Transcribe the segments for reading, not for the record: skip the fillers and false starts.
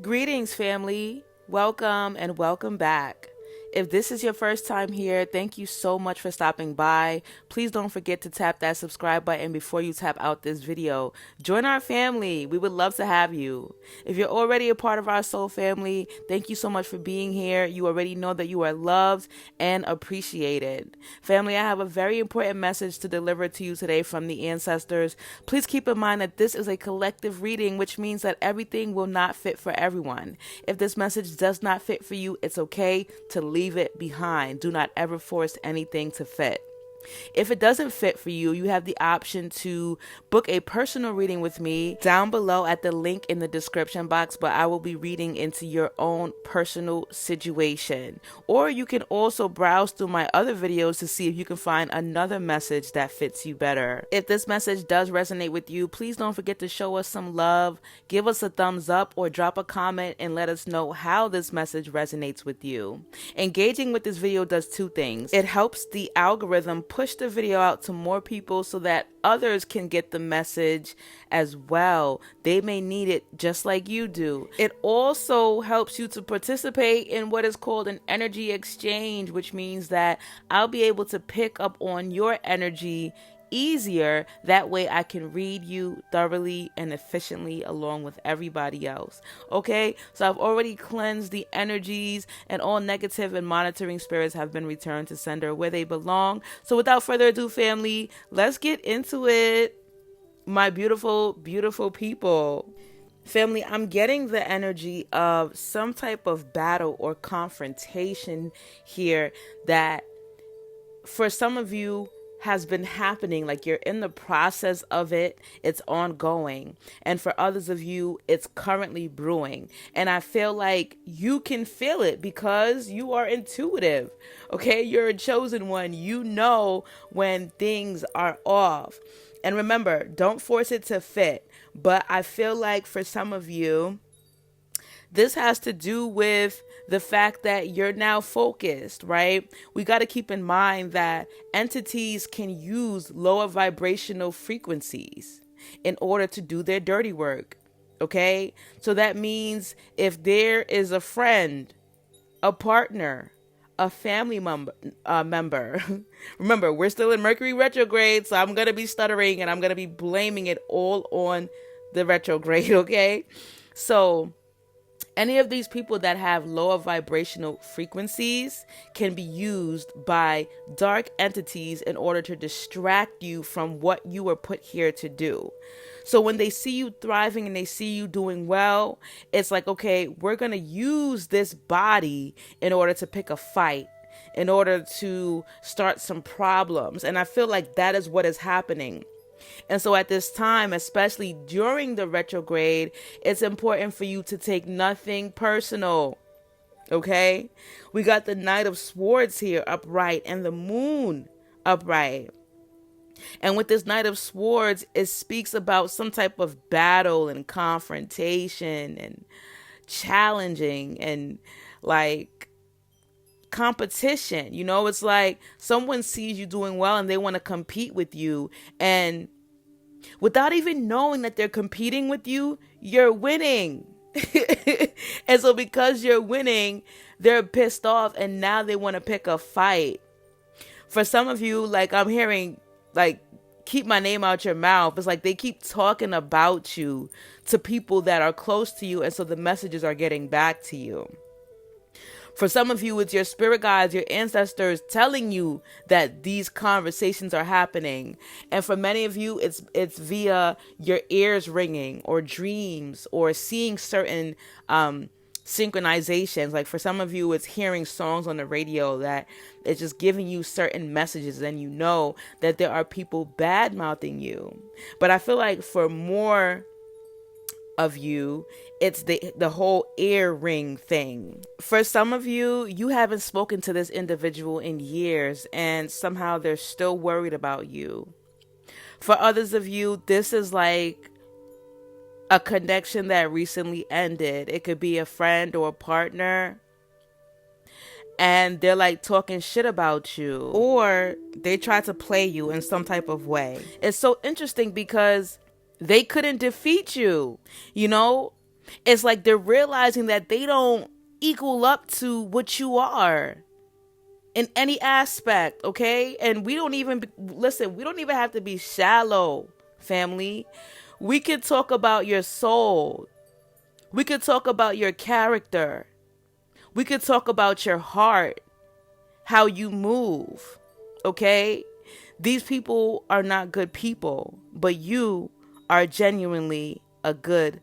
Greetings, family. Welcome and welcome back. If this is your first time here, thank you so much for stopping by. Please don't forget to tap that subscribe button before you tap out this video. Join our family. We would love to have you. If you're already a part of our soul family, thank you so much for being here. You already know that you are loved and appreciated. Family, I have a very important message to deliver to you today from the ancestors. Please keep in mind that this is a collective reading, which means that everything will not fit for everyone. If this message does not fit for you, it's okay to leave it behind. Do not ever force anything to fit. If it doesn't fit for you, you have the option to book a personal reading with me down below at the link in the description box, but I will be reading into your own personal situation. Or you can also browse through my other videos to see if you can find another message that fits you better. If this message does resonate with you, please don't forget to show us some love, give us a thumbs up, or drop a comment and let us know how this message resonates with you. Engaging with this video does two things. It helps the algorithm push the video out to more people so that others can get the message as well. They may need it just like you do. It also helps you to participate in what is called an energy exchange, which means that I'll be able to pick up on your energy easier. That way I can read you thoroughly and efficiently along with everybody else. Okay, so I've already cleansed the energies, and all negative and monitoring spirits have been returned to sender where they belong. So without further ado, family, let's get into it. My beautiful people. Family, I'm getting the energy of some type of battle or confrontation here that for some of you has been happening, like you're in the process of it, it's ongoing, and for others of you it's currently brewing, and I feel like you can feel it because you are intuitive. Okay, you're a chosen one. You know when things are off, and remember, don't force it to fit. But I feel like for some of you, this has to do with the fact that you're now focused, right? We got to keep in mind that entities can use lower vibrational frequencies in order to do their dirty work, okay? So that means if there is a friend, a partner, a family member. Remember, we're still in Mercury retrograde, so I'm going to be stuttering and I'm going to be blaming it all on the retrograde, okay? So any of these people that have lower vibrational frequencies can be used by dark entities in order to distract you from what you were put here to do. So when they see you thriving and they see you doing well, it's like, okay, we're going to use this body in order to pick a fight, in order to start some problems. And I feel like that is what is happening. And so at this time, especially during the retrograde, it's important for you to take nothing personal. Okay? We got the Knight of Swords here upright and the Moon upright. And with this Knight of Swords, it speaks about some type of battle and confrontation and challenging and like competition. You know, it's like someone sees you doing well and they want to compete with you, and without even knowing that they're competing with you, you're winning. And so because you're winning, they're pissed off and now they want to pick a fight. For some of you, like I'm hearing, like, keep my name out your mouth. It's like they keep talking about you to people that are close to you, and so the messages are getting back to you. For some of you, it's your spirit guides, your ancestors telling you that these conversations are happening. And for many of you, it's via your ears ringing or dreams or seeing certain synchronizations. Like for some of you, it's hearing songs on the radio that it's just giving you certain messages, and you know that there are people bad mouthing you. But I feel like for more of you, it's the whole ear ring thing. For some of you, you haven't spoken to this individual in years and somehow they're still worried about you. For others of you, this is like a connection that recently ended. It could be a friend or a partner, and they're like talking shit about you, or they try to play you in some type of way. It's so interesting because they couldn't defeat you, you know? It's like they're realizing that they don't equal up to what you are in any aspect, okay? And we don't even, listen, we don't even have to be shallow, family. We could talk about your soul. We could talk about your character. We could talk about your heart, how you move, okay? These people are not good people, but you are genuinely a good,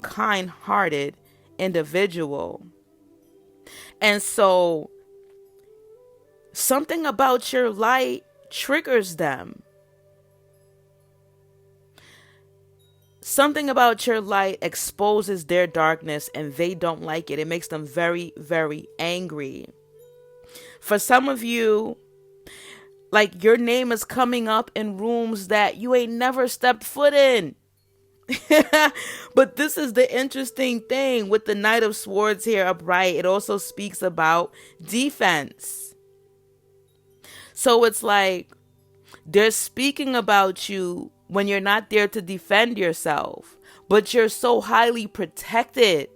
kind-hearted individual. And so something about your light triggers them. Something about your light exposes their darkness and they don't like it. It makes them very, very angry. For some of you, like, your name is coming up in rooms that you ain't never stepped foot in. But this is the interesting thing with the Knight of Swords here upright. It also speaks about defense. So it's like they're speaking about you when you're not there to defend yourself, but you're so highly protected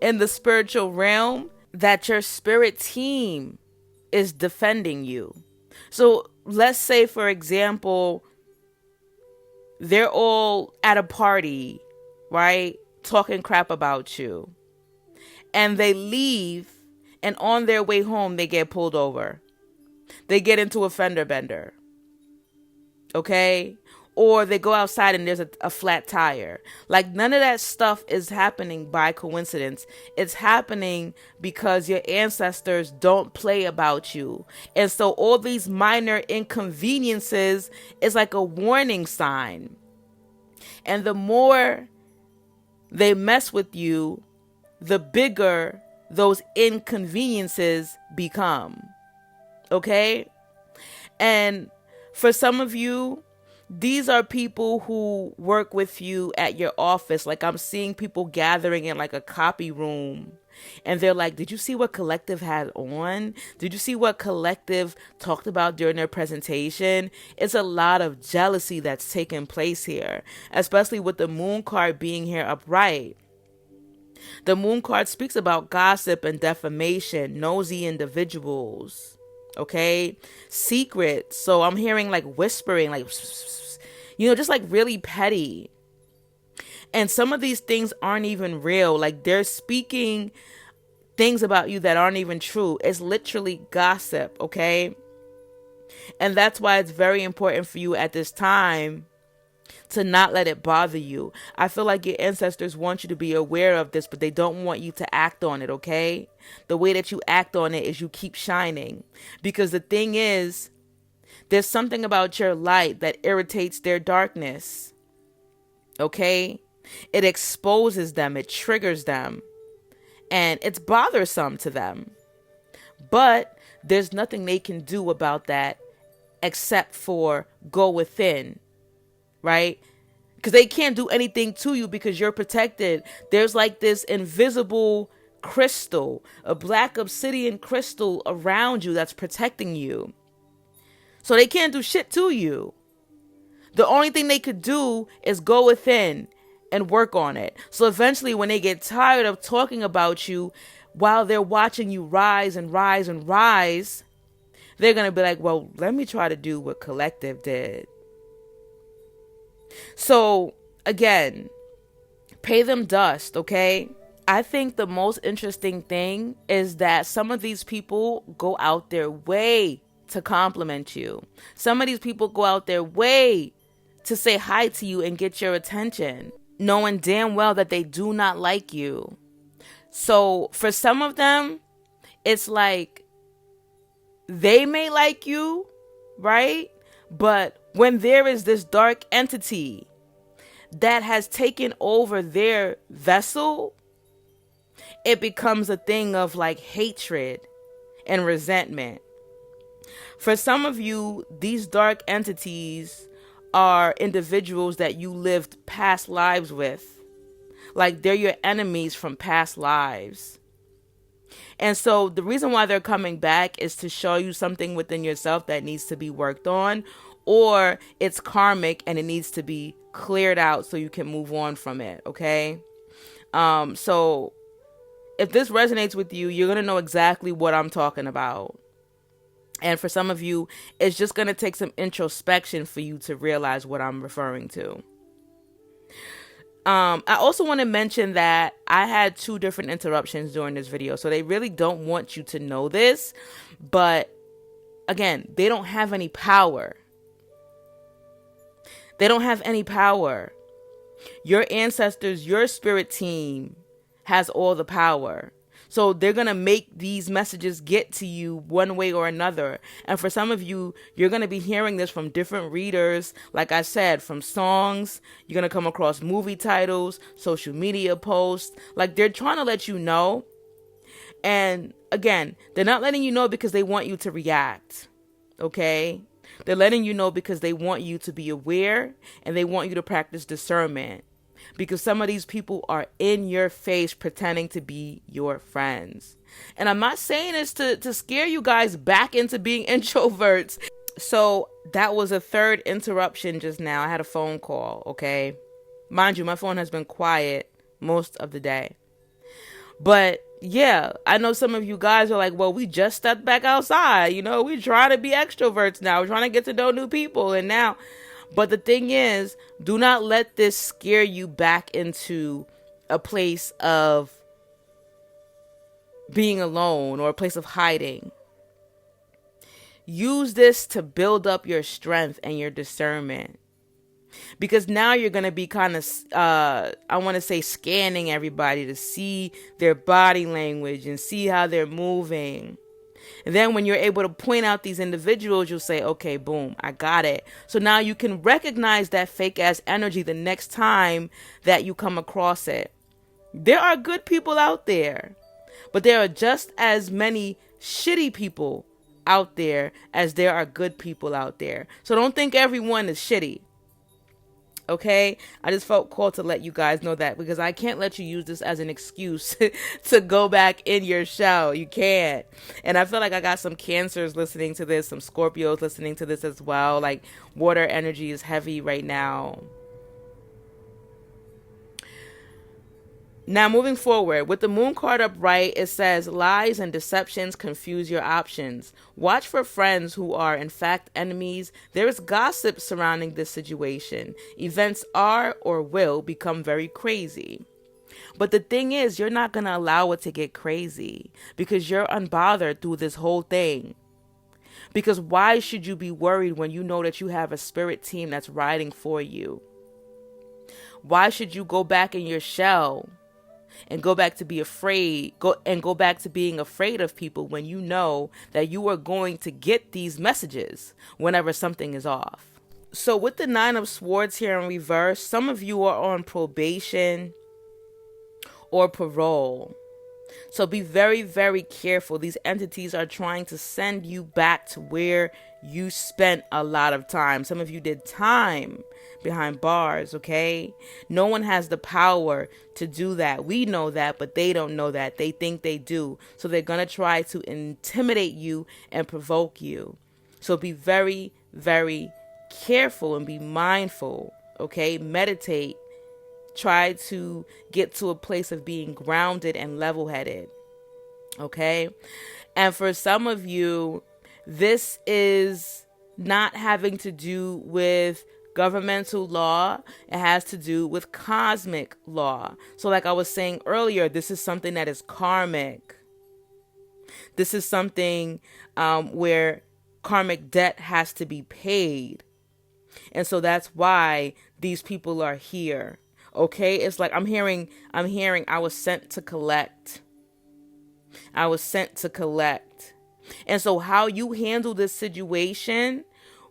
in the spiritual realm that your spirit team is defending you. So let's say, for example, they're all at a party, right? Talking crap about you. And they leave, and on their way home, they get pulled over. They get into a fender bender. Okay? Or they go outside and there's a flat tire. Like, none of that stuff is happening by coincidence. It's happening because your ancestors don't play about you. And so all these minor inconveniences is like a warning sign. And the more they mess with you, the bigger those inconveniences become. Okay? And for some of you, these are people who work with you at your office. Like, I'm seeing people gathering in like a copy room. And they're like, did you see what Collective had on? Did you see what Collective talked about during their presentation? It's a lot of jealousy that's taking place here, especially with the Moon card being here upright. The Moon card speaks about gossip and defamation, nosy individuals. Okay, secret. So I'm hearing like whispering, like, just like really petty. And some of these things aren't even real. Like, they're speaking things about you that aren't even true. It's literally gossip. Okay. And that's why it's very important for you at this time to not let it bother you. I feel like your ancestors want you to be aware of this, but they don't want you to act on it, okay? The way that you act on it is you keep shining. Because the thing is, there's something about your light that irritates their darkness, okay? It exposes them, it triggers them, and it's bothersome to them. But there's nothing they can do about that except for go within. Right? Because they can't do anything to you because you're protected. There's like this invisible crystal, a black obsidian crystal around you that's protecting you. So they can't do shit to you. The only thing they could do is go within and work on it. So eventually, when they get tired of talking about you while they're watching you rise and rise and rise, they're going to be like, well, let me try to do what Collective did. So, again, pay them dust, okay? I think the most interesting thing is that some of these people go out their way to compliment you. Some of these people go out their way to say hi to you and get your attention, knowing damn well that they do not like you. So, for some of them, it's like they may like you, right? But when there is this dark entity that has taken over their vessel, it becomes a thing of like hatred and resentment. For some of you, these dark entities are individuals that you lived past lives with. Like, they're your enemies from past lives. And so the reason why they're coming back is to show you something within yourself that needs to be worked on, or it's karmic and it needs to be cleared out so you can move on from it, okay? So if this resonates with you, you're going to know exactly what I'm talking about. And for some of you, it's just going to take some introspection for you to realize what I'm referring to. I also want to mention that I had 2 different interruptions during this video. So they really don't want you to know this. But again, they don't have any power. They don't have any power. Your ancestors, your spirit team has all the power. So they're going to make these messages get to you one way or another. And for some of you, you're going to be hearing this from different readers. Like I said, from songs, you're going to come across movie titles, social media posts. Like they're trying to let you know. And again, they're not letting you know because they want you to react. Okay? They're letting you know because they want you to be aware and they want you to practice discernment. Because some of these people are in your face pretending to be your friends. And I'm not saying this to scare you guys back into being introverts. So that was a 3rd interruption just now. I had a phone call, okay? Mind you, my phone has been quiet most of the day. But yeah, I know some of you guys are like, well, we just stepped back outside. You know, we're trying to be extroverts now. We're trying to get to know new people. And now... But the thing is, do not let this scare you back into a place of being alone or a place of hiding. Use this to build up your strength and your discernment. Because now you're going to be kind of, I want to say, scanning everybody to see their body language and see how they're moving. And then when you're able to point out these individuals, you'll say, okay, boom, I got it. So now you can recognize that fake ass energy the next time that you come across it. There are good people out there, but there are just as many shitty people out there as there are good people out there. So don't think everyone is shitty. Okay, I just felt called to let you guys know that because I can't let you use this as an excuse to go back in your shell. You can't. And I feel like I got some Cancers listening to this, some Scorpios listening to this as well. Like water energy is heavy right now. Now, moving forward, with the moon card upright, it says lies and deceptions confuse your options. Watch for friends who are in fact enemies. There is gossip surrounding this situation. Events are or will become very crazy. But the thing is, you're not going to allow it to get crazy because you're unbothered through this whole thing. Because why should you be worried when you know that you have a spirit team that's riding for you? Why should you go back in your shell and go back to be afraid, go back to being afraid of people when you know that you are going to get these messages whenever something is off? So with the 9 of Swords here in reverse, some of you are on probation or parole. So be very, very careful. These entities are trying to send you back to where you spent a lot of time. Some of you did time behind bars, okay? No one has the power to do that. We know that, but they don't know that. They think they do. So they're going to try to intimidate you and provoke you. So be very, very careful and be mindful, okay? Meditate. Try to get to a place of being grounded and level-headed, okay? And for some of you, this is not having to do with governmental law. It has to do with cosmic law. So like I was saying earlier, this is something that is karmic. This is something where karmic debt has to be paid. And so that's why these people are here. Okay, it's like I'm hearing I was sent to collect. I was sent to collect. And so how you handle this situation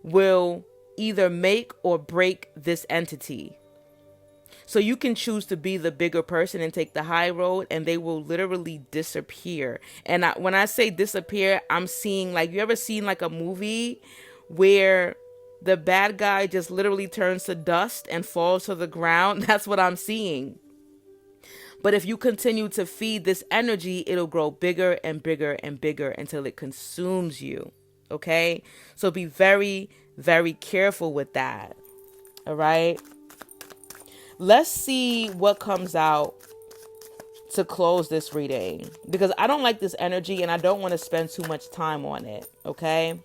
will either make or break this entity. So you can choose to be the bigger person and take the high road, and they will literally disappear. And when I say disappear, I'm seeing, like, you ever seen like a movie where the bad guy just literally turns to dust and falls to the ground? That's what I'm seeing. But if you continue to feed this energy, it'll grow bigger and bigger and bigger until it consumes you. Okay? So be very, very careful with that. All right? Let's see what comes out to close this reading because I don't like this energy and I don't want to spend too much time on it. Okay.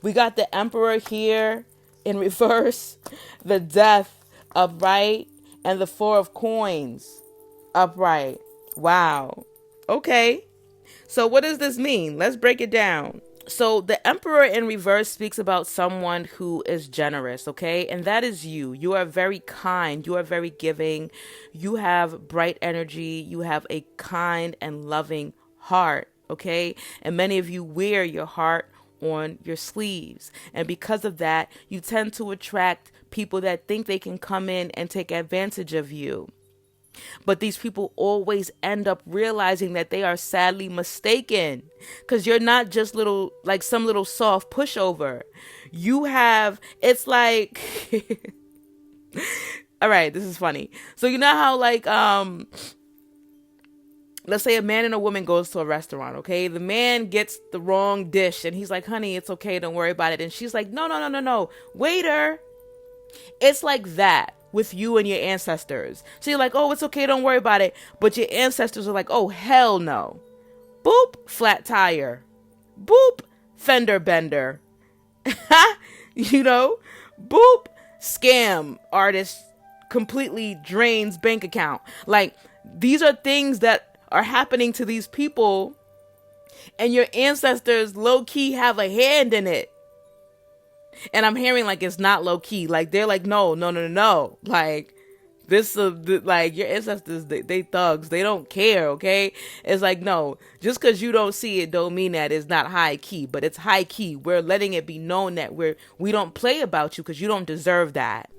We got the Emperor here in reverse, the Death upright, and the Four of Coins upright. Wow. Okay. So what does this mean? Let's break it down. So the Emperor in reverse speaks about someone who is generous, okay? And that is you. You are very kind. You are very giving. You have bright energy. You have a kind and loving heart, okay? And many of you wear your heart on your sleeves. And because of that, you tend to attract people that think they can come in and take advantage of you. But these people always end up realizing that they are sadly mistaken because you're not just like some little soft pushover. You have, it's like, all right, this is funny. So you know how like, let's say a man and a woman goes to a restaurant, okay? The man gets the wrong dish and he's like, honey, it's okay. Don't worry about it. And she's like, no, waiter. It's like that with you and your ancestors. So you're like, oh, it's okay, don't worry about it. But your ancestors are like, oh, hell no. Boop, flat tire. Boop, fender bender. You know? Boop, scam artist completely drains bank account. Like, these are things that are happening to these people, and your ancestors low-key have a hand in it. And I'm hearing like it's not low key. Like they're like, no. Like this, like your ancestors, they thugs. They don't care. Okay. It's like, no, just because you don't see it don't mean that it's not high key, but it's high key. We're letting it be known that we don't play about you because you don't deserve that.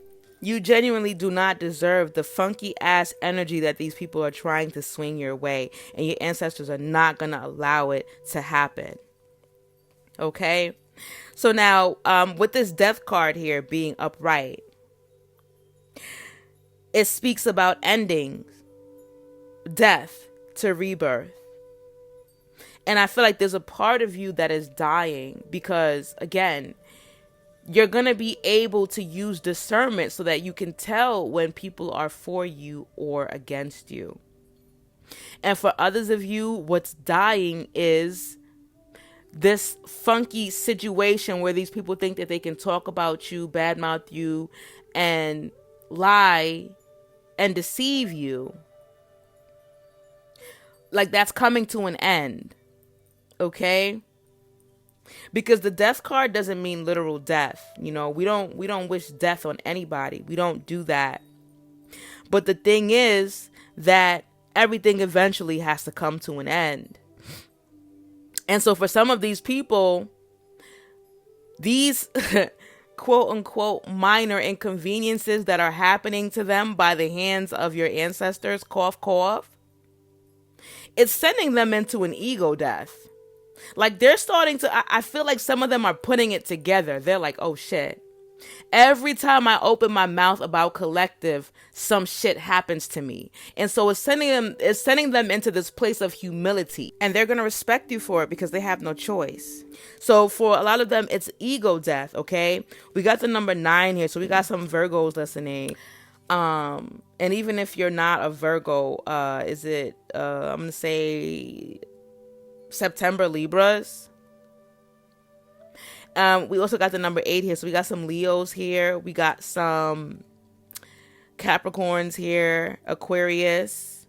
You genuinely do not deserve the funky ass energy that these people are trying to swing your way. And your ancestors are not going to allow it to happen. Okay. So now, with this Death card here being upright, it speaks about endings, death to rebirth. And I feel like there's a part of you that is dying because, again, you're going to be able to use discernment so that you can tell when people are for you or against you. And for others of you, what's dying is this funky situation where these people think that they can talk about you, badmouth you, and lie and deceive you. Like that's coming to an end. Okay? Because the Death card doesn't mean literal death. You know, we don't wish death on anybody. We don't do that. But the thing is that everything eventually has to come to an end. And so for some of these people, these quote unquote minor inconveniences that are happening to them by the hands of your ancestors, cough, cough, it's sending them into an ego death. Like they're starting to, I feel like some of them are putting it together. They're like, oh shit. Every time I open my mouth about collective, some shit happens to me. And so it's sending them into this place of humility. And they're going to respect you for it because they have no choice. So for a lot of them, it's ego death, okay? We got the number 9 here. So we got some Virgos listening. And even if you're not a Virgo, I'm going to say September Libras. We also got the number 8 here. So we got some Leos here. We got some Capricorns here. Aquarius.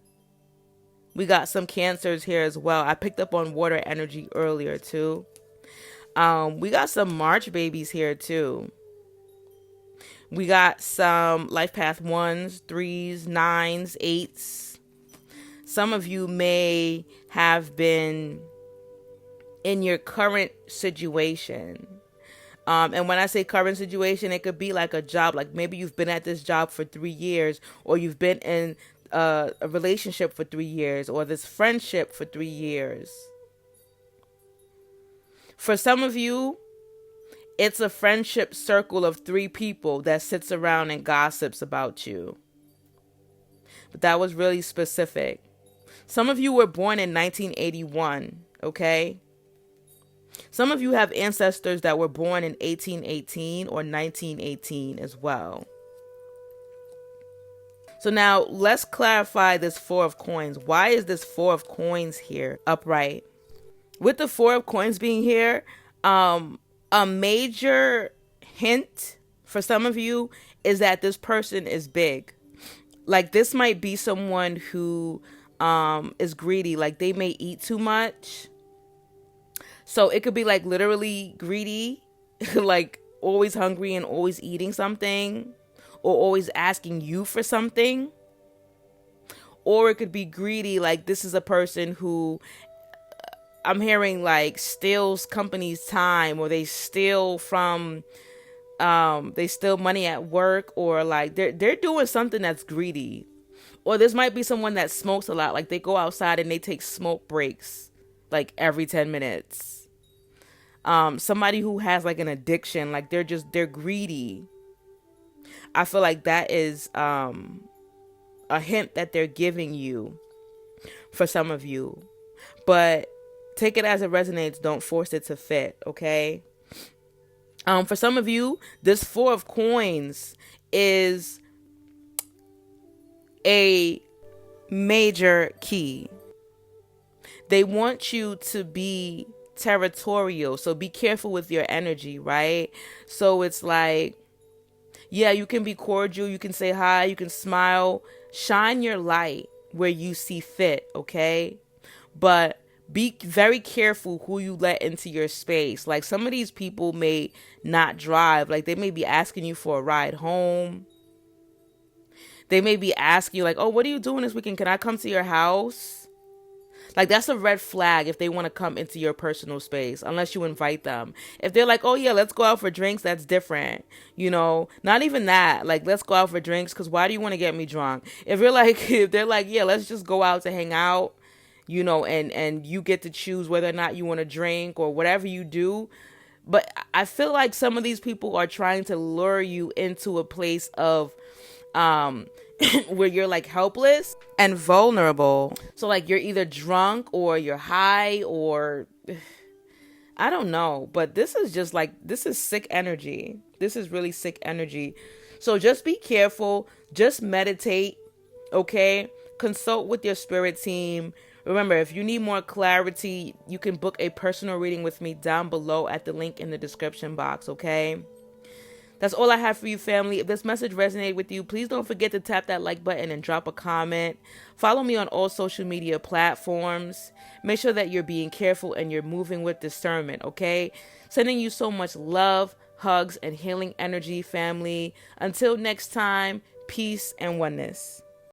We got some Cancers here as well. I picked up on water energy earlier too. We got some March babies here too. We got some life path 1s, 3s, 9s, 8s. Some of you may have been in your current situation. And when I say current situation, it could be like a job. Like maybe you've been at this job for 3 years, or you've been in a relationship for 3 years, or this friendship for 3 years. For some of you, it's a friendship circle of 3 people that sits around and gossips about you. But that was really specific. Some of you were born in 1981, okay? Some of you have ancestors that were born in 1818 or 1918 as well. So now let's clarify this Four of Coins. Why is this Four of Coins here upright? With the Four of Coins being here, a major hint for some of you is that this person is big. Like, this might be someone who is greedy. Like, they may eat too much. So it could be like literally greedy, like always hungry and always eating something, or always asking you for something. Or it could be greedy, like this is a person who I'm hearing like steals company's time, or they steal from they steal money at work, or like they're doing something that's greedy. Or this might be someone that smokes a lot, like they go outside and they take smoke breaks like every 10 minutes. Somebody who has like an addiction, like they're greedy. I feel like that is a hint that they're giving you for some of you. But take it as it resonates. Don't force it to fit, okay? For some of you, this Four of Coins is a major key. They want you to be territorial, so be careful with your energy, right? So it's like, yeah, you can be cordial, you can say hi, you can smile, shine your light where you see fit, okay? But be very careful who you let into your space. Like, some of these people may not drive. Like, they may be asking you for a ride home. They may be asking you like, oh, what are you doing this weekend? Can I come to your house? Like, that's a red flag if they want to come into your personal space, unless you invite them. If they're like, oh yeah, let's go out for drinks, that's different. You know, not even that. Like, let's go out for drinks, because why do you want to get me drunk? If they're like, yeah, let's just go out to hang out, you know, and you get to choose whether or not you want to drink or whatever you do. But I feel like some of these people are trying to lure you into a place of where you're like helpless and vulnerable. So like you're either drunk or you're high, or I don't know, but this is just like, this is sick energy. This is really sick energy. So just be careful, just meditate, okay? Consult with your spirit team. Remember, if you need more clarity, you can book a personal reading with me down below at the link in the description box, okay? That's all I have for you, family. If this message resonated with you, please don't forget to tap that like button and drop a comment. Follow me on all social media platforms. Make sure that you're being careful and you're moving with discernment, okay? Sending you so much love, hugs, and healing energy, family. Until next time, peace and oneness.